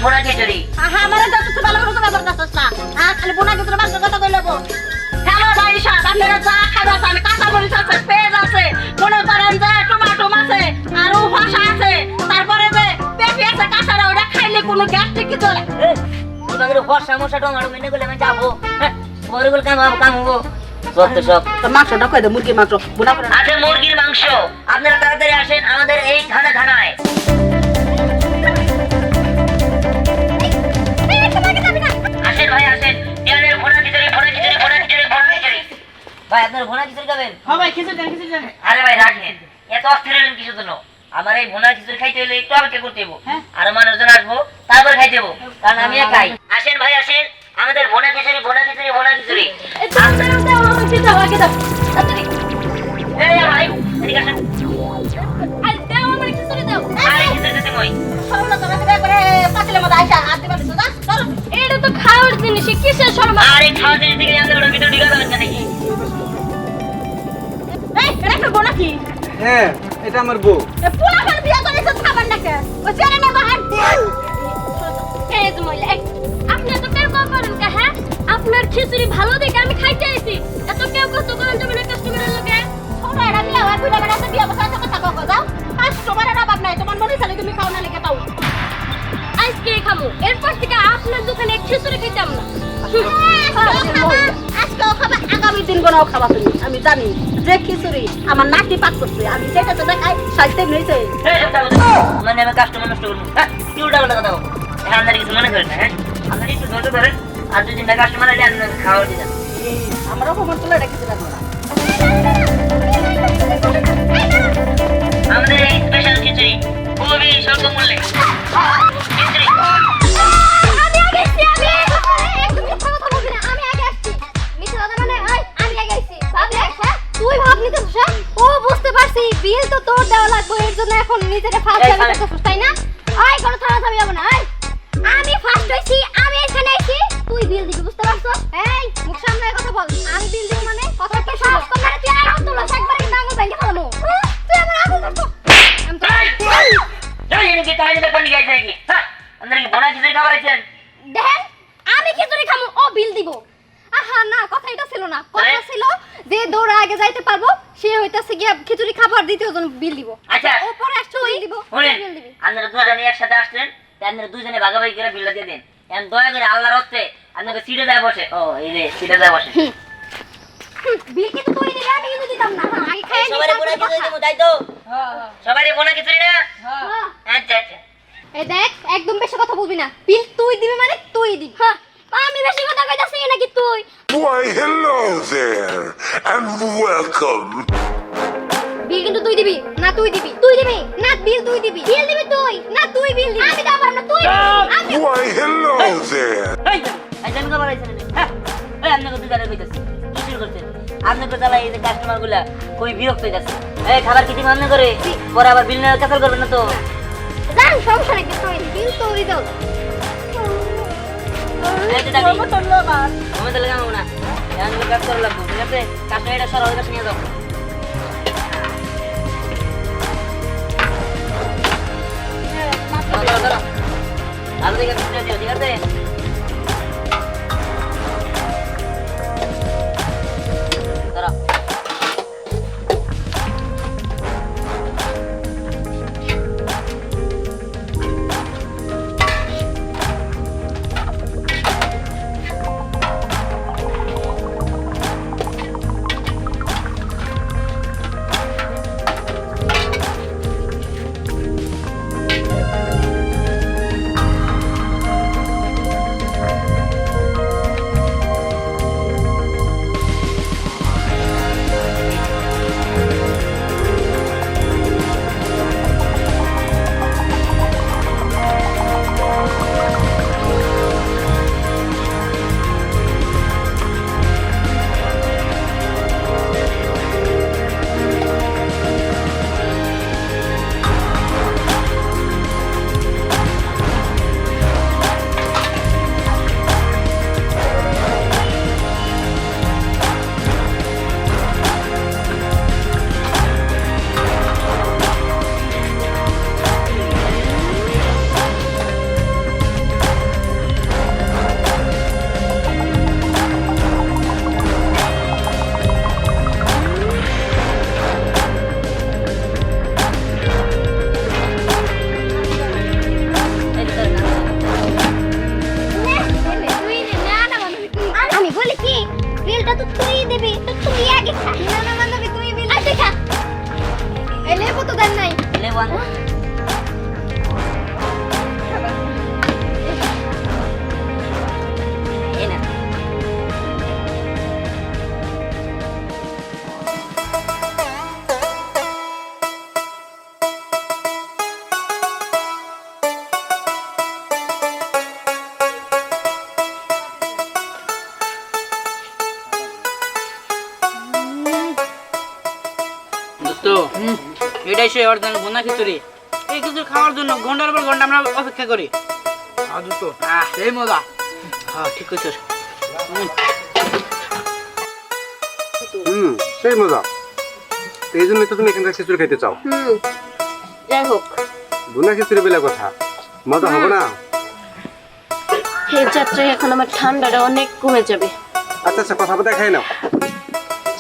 ভোনা খিচুড়ি। হ্যাঁ মানে তো তুই ভালো করে কথা বলতাছস না। হ্যাঁ খালি বোনা খিচুড়ি বাস কথা কইলে বল। হ্যালো ভাই সাহেব আপনারা চা খাবেন আমি কাঁচা মরিচ আছে পেঁয়াজ আছে মনে করেন যে টমেটো আছে আর ভাষা আছে তারপরে যে পেঁপে আছে কাঁচারা ওটা খাইলে কোনো গ্যাস্ট্রিক কি চলে তোমাদের ফর্সা মশা টমাটো মেনে গেলে আমি যাবো বড় করে কাম হবো সব সব তো মাংসটা কই দে মুরগির মাংস বোনা করে আছে মুরগির মাংস আপনারা তাড়াতাড়ি আসেন আমাদের এই থানায় আসেন ভাই আসেন ইয়াদের ভোনা খিচুড়ি ভাই আপনারা ভোনা খিচুড়ি খাবেন? হ্যাঁ ভাই খিচুড়ি দেন আরে ভাই রাখেন এত অস্থির হলেন কিসের জন্য? আমার এই ভোনা খিচুড়ি খাইতে হলে একটু অপেক্ষা করতে হবো আর মানুষজন আসবো তারপর খাইতে হবো কারণ আমি একাই। আসেন ভাই আসেন আমাদের ভোনা খিচুড়ি এই ভাই এদিকে আসেন আর দাও আমার খিচুড়ি দাও আরে খিচুড়ি দিতে মই সরলা তোরা করে করে পাতিলে মধ্যে আইসা হাত দিবা দিছো না চলো এটা তো খাওয়ার জিনিস কিসের শরম আরে খাওয়া জিনিস থেকে জানতে ওটা ভিতরে ঢুকা যাবে নাকি? এই এটা কি বোনা কি হ্যাঁ এটা আমার বউ। এ পোলা করে বিয়া করেছ খাবার নাকি ও জানে না বাহার এই যে মইলা আপনি তো কেউ করেন কা হ্যাঁ আপনার খিচুড়ি ভালো দেখে আমি খাইতে আইছি এত কেউ কষ্ট করেন যাবে না কাস্টমারের লগে ছোট এরা বিয়া হয় বুইলা বেড়াতে বিয়া বসা তো কথা কও যাও কাস্টমারের অভাব নাই তোমার মনে চলে তুমি খাও না লেগে তাও আজকে খামু এরপর থেকে আপনার দোকানে খিচুড়ি খাইতাম না আজকেও খাবা আগামী দিন গোনাও খাবা তুমি আমি জানি যে খিচুড়ি আমার নাতি পাক করছে আমি যেটা তো দেখাই সাইতে নিয়েছে মানে আমি কাস্টমার নষ্ট করবো হ্যাঁ কি উল্টা পাল্টা কথা বলবো হ্যাঁ আপনারা কিছু মনে করেন না হ্যাঁ আপনারা একটু ধৈর্য ধরেন আর যদি না কাস্টমার এলে আপনারা খাওয়া দিতেন আমারও খবর তুলে রেখেছি না আমাদের এই স্পেশাল খিচুড়ি খুবই স্বল্প মূল্যে খিচুড়ি আমি আগে আসছি আমি একদম মিথ্যা কথা বলবি না আমি আগে আসছি মিথ্যা কথা মানে আমি আগে আসছি ভাবলি আচ্ছা তুই ভাব নিতে বসা ও বুঝতে পারছি বিল তো তোর দেওয়া লাগবে এর জন্য এখন নিজেকে ফার্স্ট টাইম করতে তাই না আয় কোনো থানা থামি যাব না আয় আমি ফার্স্ট হইছি আমি এখানে আইছি তুই বিল দিবি বুঝতে পারছস এই মুখ সামনে কথা বল আমি বিল দিব মানে কথাটা সাহস কর মানে তুই আয় তো একবার কিন্তু আঙুল ভেঙে ফেলবো তুই আমার আঙুল ধরতো এই এনে কি তাই না কোন গাইছে কি হ্যাঁ আপনারা কি ভোনা খিচুড়ি খাবার আছেন দেখেন আমি খিচুড়ি খামু ও বিল দিব আহা না কথা এটা ছিল না কথা ছিল যে দৌড়ে আগে যাইতে পারবো সে হইতাছে গিয়া খিচুড়ি খাবার দ্বিতীয় জন বিল দিব আচ্ছা উপরে আসছে বিল দিব বিল দিবি আপনারা দুজনে একসাথে আসলেন আপনারা দুজনে ভাগাভাগি করে বিলটা দিয়ে দেন এখন দয়া করে আল্লাহর হস্তে আপনাকে সিটে যায় বসে ও এই যে সিটে যায় বসে বিল কিন্তু তুই দিবি আমি কিন্তু দিতাম না আগে খাই সবারই ভোনা খিচুড়ি দেবো তাই তো হ্যাঁ সবারই ভোনা খিচুড়ি না হ্যাঁ আচ্ছা আচ্ছা এই দেখ একদম বেশি কথা বলবি না বিল তুই দিবি মানে তুই দিবি হ্যাঁ আমি বেশি কথা কইতাছি নাকি তুই Why, hello there, and welcome. বিল কিন্তু তুই দিবি না তুই দিবি তুই দিবি না বিল তুই দিবি বিল দিবি তুই না তুই বিল দিবি আমি দাও না তুই আমি Why, hello there. এই জান খাবার আইছেন হ্যাঁ এই আপনাকে দুধারে কইতাছি কি শুরু করছেন আপনাকে তাহলে এই যে কাস্টমারগুলা কই বিরক্ত হয়ে যাচ্ছে এই খাবার কি তুমি মনে করে পরে আবার বিল না ক্যান্সেল করবেন না তো জান সমস্যা নাই তুই বিল তুই দাও এই যে দাদি আমি তাহলে যাবো না এখন কাজ করা লাগবে ঠিক আছে কাস্টমার এটা সরল কাছে নিয়ে যাও ভালো দেখে দিও ঠিক আছে এই সে অরিজিনাল ভুনা খিচুড়ি। এই কিছু খাওয়ার জন্য ঘন্টার পর ঘন্টা আমরা অপেক্ষা করি। আজু তো সেই মজা। হ্যাঁ ঠিক কইছিস। সেই মজা। এই জন্যই তো তুমি এখানকার খিচুড়ি খাইতে চাও। যাই হোক ভুনা খিচুড়ি বেলা কথা মজা হবে না? এই যাত্রায় এখন আমার ঠান্ডাটা অনেক কমে যাবে। আচ্ছা আচ্ছা কথা বলতে খাই নাও।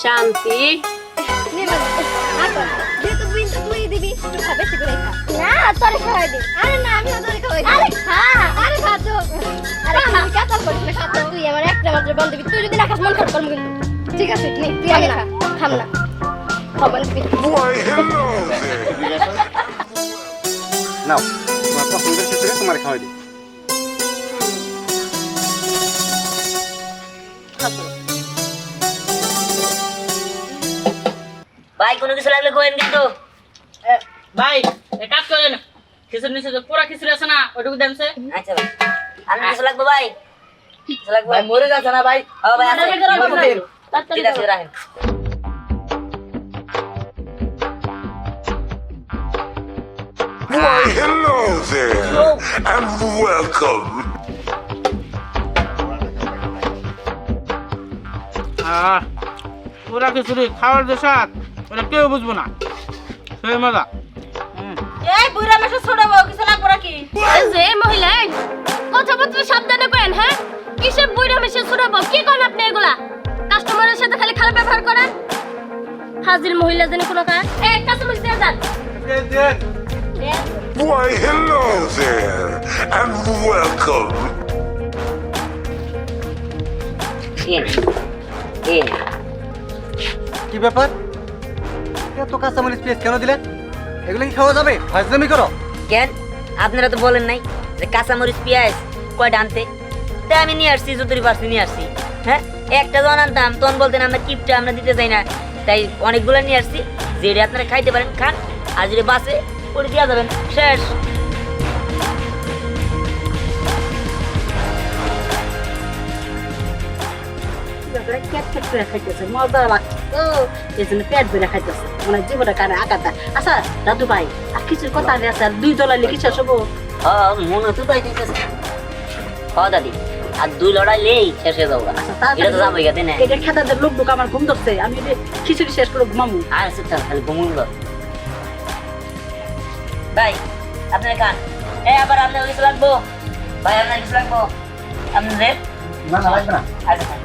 শান্তি যেহেতু বিল তো তুই দিবি একটু খা, বেশি করে খা। না তোরে খাওয়াই দে। আরে না আমি তোরে খাওয়াই দিই। আরে খা, আরে খা তো। আরে আমি কাতাল করিস না, খা তো। তুই আমার একটা মাত্র বল দিবি, তুই যদি না খাস মন খারাপ করবো কিন্তু। ঠিক আছে নে তুই আগে খা, খাম না খাবার দিবি। Why, hello there. নাও তোমার পছন্দের খিচুড়ি তোমার খাওয়াই দিই। ভাই কোনো কিছু লাগলে কোয়েন কিন্তু। ভাই এক কাজ করেন, খিচুড়ি নিচে যে পুরা খিচুড়ি আছে না ওটুকু দেনছে। আচ্ছা ভাই আর কিছু লাগবে ভাই? কিছু লাগবে? ভাই মরে যাচ্ছে না ভাই। ও ভাই আছে। তাড়াতাড়ি ঠিক আছে রাখেন। Why, hello there. And welcome. পুরা খিচুড়ি খাওয়ার যে স্বাদ ওটা কেউ বুঝবো না, সেই মজা। এই বুড়া মাসে ছোট বউ কিছু লাগবে নাকি? এই যে মহিলা এই, কথাবার্তা সাবধানে করেন। হ্যাঁ কিসের বুড়া মাসে ছোট বউ কি করেন আপনি এগুলা? কাস্টমারের সাথে খালি খারাপ ব্যবহার করেন। হাজির মহিলা জানি কোনো কাজ এই কাস্টমার দিয়ে যান। Why, hello there. And welcome. কি ব্যাপার? এত কাঁচামরিচ পেঁয়াজ কেন দিলেন? এগুলো কি খাওয়া যাবে? ফাজলামি করো। কেন আপনারা তো বলেন নাই যে কাঁচামরিচ পেঁয়াজ কয়টা আনতে? তাই আমি নিয়ে আসছি, যতটুকু পারছি নিয়ে আসছি। হ্যাঁ একটা যখন আনতাম তখন বলতেন আমরা কিপটা, আমরা দিতে চাই না। তাই অনেকগুলো নিয়ে আসছি, যেটা আপনারা খাইতে পারেন খান, আর যদি বাসে করে দেওয়া যাবেন। শেষ। মজা লাগতো এই জন্য পেট বেড়ে খাইতেছে মানে জীবনটা কানে আকাতা। আচ্ছা দাদু ভাই আর কিছুর কথা আছে, আর দুই দলাইলে কিছু আসবো? মনে তো তাই দিতেছে। দাদি আর দুই লড়াইলেই শেষ হয়ে যাবো। এটা তো যাবো গেতে না। এটা খেতাদের লোক ঢুক আমার ঘুম ধরছে, আমি এটা খিচুড়ি শেষ করে ঘুমামু। আর সুতরাং খালি ঘুমুল ভাই আপনার খান। আবার আপনার কিছু লাগবো ভাই? আপনার কিছু লাগবো আপনাদের? না না লাগবে না। আচ্ছা খান।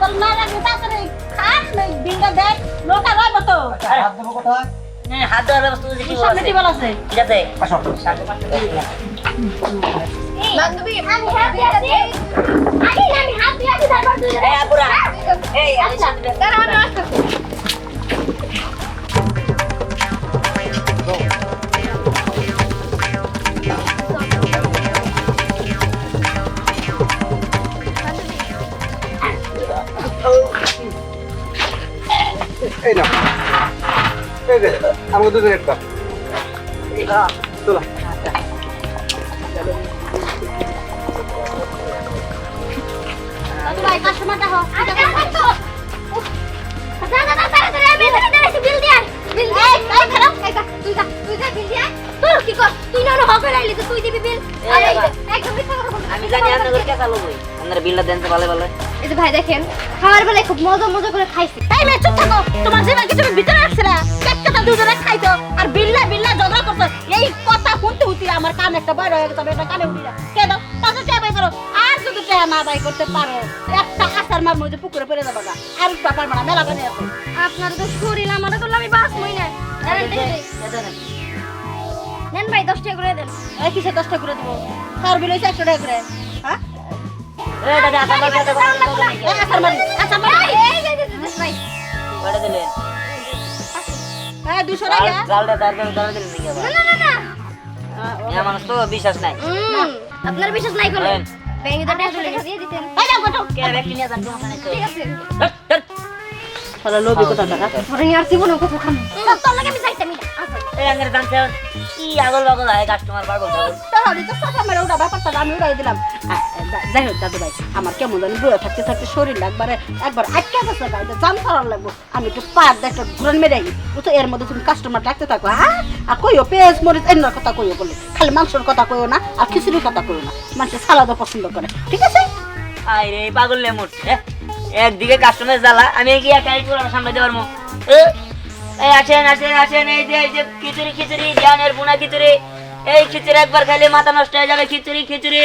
তোর মা লাগবে তাড়াতাড়ি খান, বিলটা দেখ লোক আর রইব তো। হাত দেবো কোথায়? হাত দেওয়ার ব্যবস্থা যদি কি সামনে আছে? টেবিল আছে। ঠিক আছে। আসো। বান্ধবী আমি হ্যাপি আছি। আমি হ্যাপি আছি তারপর তুই আপুরা এই আচ্ছা দাঁড়া আমি আসতেছি। এই নাও। এই যে আমাকে দুজন একটা। চলো। দাদু ভাই কাস্টমারটা হ। আরে কাস্টমার তো দাদা দাদা তাড়াতাড়ি আমি এখানে দাঁড়াইছি, বিল দিয়ে আয়। বিল দিয়ে এই খারাপ এই তুই যা বিল দিয়ে আয়। তোর কি কর? তুই না হবে লাইলি তো তুই দিবি বিল। আরে একদম মিথ্যা কথা বলছিস। আমি জানি আপনাদের কে চালু হই। আপনারা বিলটা দেন তো ভালো ভালো। এই যে ভাই দেখেন খাওয়ার বেলায় খুব মজা মজা করে খাইছি। এই মেয়ে চুপ থাকো, তোমার জীবন কিছু ভিতরে রাখছে না। পেটটা দুজনে খাইতো আর বিল্লা বিল্লা ঝগড়া করতো। এই কথা শুনতে হতি আমার কান একটা বড় হয়ে গেছে, এটা কানে উঠি না। কে দাও পাশে চা বাই করো। আর যদি চা না বাই করতে পারো একটা আসার মার মধ্যে পুকুরে পড়ে যাবে গা। আর ব্যাপার মানে মেলা বানিয়ে আছে। আপনার তো শরীর আমার করলে আমি বাস মই না। নেন ভাই 10 টাকা করে দেন। এই কিসে 10 টাকা করে দেবো? খাওয়ার বিল হইছে 100 টাকা করে। হ্যাঁ এই দাদা আপনার কাছে কথা বলতে নাকি? আসার মারি আসার মারি। এই ভাই বড় দিলেন। এই 200 টাকা। গালটা দাঁড়া দিলেন নাকি আবার? না না না এ মানুষ তো বিশ্বাস নাই। আপনার বিশ্বাস নাই করলে ব্যাংকে তো টাকা দিয়ে দিতেন। এই দাও কত। কে ব্যক্তি নিয়ে যান তোমার কাছে? ঠিক আছে তাহলে লোভি কোথা টাকা ধরে নিয়ে আর জীবনে কত খাম তোর লাগে আমি যাইতামই না আচ্ছা এই আঙ্গের জানতে কি আগল বাগল হয় কাস্টমার পাগল পাগল তাহলে তো সাথে আমার ওটা ব্যাপারটা আমি উড়াই দিলাম যাই হোক দাদু ভাই আমার কেমন জানি বুড়ো থাকতে থাকতে শরীর একবার আটকে গেছে গাড়িতে জাম করার লাগবো আমি একটু পার একটা ঘুরান মেরে তো এর মধ্যে তুমি কাস্টমার ডাকতে থাকো হ্যাঁ আর কইও পেঁয়াজ মরিচ এর কথা কইও বলে খালি মাংসের কথা কইও না আর খিচুড়ির কথা কইও না মানুষের সালাদও পছন্দ করে ঠিক আছে আরে পাগল লে মরছে একদিকে কাস্টমার জ্বালা আমি কি একাই পুরো সামলাতে পারবো এই আসেন আসেন আসেন এই যে খিচুড়ি খিচুড়ি জানের বুনা খিচুড়ি এই খিচুড়ি একবার খাইলে মাথা নষ্ট হয়ে যাবে খিচুড়ি খিচুড়ি